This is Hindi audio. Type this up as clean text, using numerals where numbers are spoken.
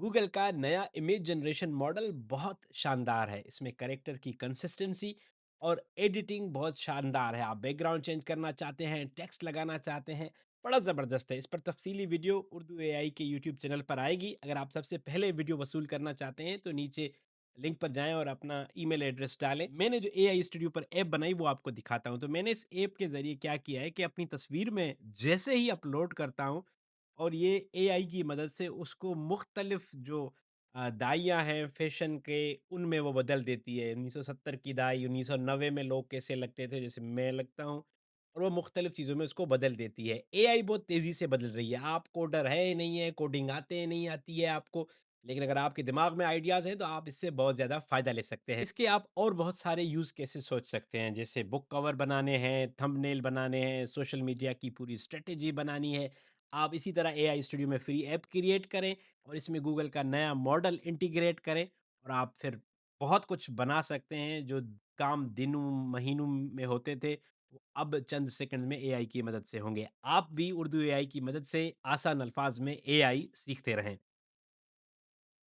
गूगल का नया इमेज जनरेशन मॉडल बहुत शानदार है। इसमें कैरेक्टर की कंसिस्टेंसी और एडिटिंग बहुत शानदार है। आप बैकग्राउंड चेंज करना चाहते हैं, टेक्स्ट लगाना चाहते हैं, बड़ा ज़बरदस्त है। इस पर तफसीली वीडियो उर्दू एआई के यूट्यूब चैनल पर आएगी। अगर आप सबसे पहले वीडियो वसूल करना चाहते हैं तो नीचे लिंक पर जाएं और अपना ईमेल एड्रेस डालें। मैंने जो एआई स्टूडियो पर ऐप बनाई वो आपको दिखाता हूं। तो मैंने इस ऐप के ज़रिए क्या किया है कि अपनी तस्वीर में जैसे ही अपलोड करता हूं और ये एआई की मदद से उसको मुख्तलिफ जो दाइयाँ हैं फैशन के, उनमें वो बदल देती है। 1970 की दाई, 1990 में लोग कैसे लगते थे जैसे मैं लगता हूँ, और वो मुख्तलिफ चीज़ों में उसको बदल देती है। एआई बहुत तेज़ी से बदल रही है। आप कोडर है नहीं है, कोडिंग आते हैं नहीं आती है आपको, लेकिन अगर आपके दिमाग में आइडियाज़ हैं तो आप इससे बहुत ज़्यादा फ़ायदा ले सकते हैं। इसके आप और बहुत सारे यूज़ केसेस सोच सकते हैं, जैसे बुक कवर बनाने हैं, थंबनेल बनाने हैं, सोशल मीडिया की पूरी स्ट्रैटेजी बनानी है। आप इसी तरह एआई स्टूडियो में फ्री ऐप क्रिएट करें और इसमें गूगल का नया मॉडल इंटीग्रेट करें और आप फिर बहुत कुछ बना सकते हैं। जो काम दिनों महीनों में होते थे, वो अब चंद सेकंड में एआई की मदद से होंगे। आप भी उर्दू एआई की मदद से आसान अल्फाज में एआई सीखते रहें।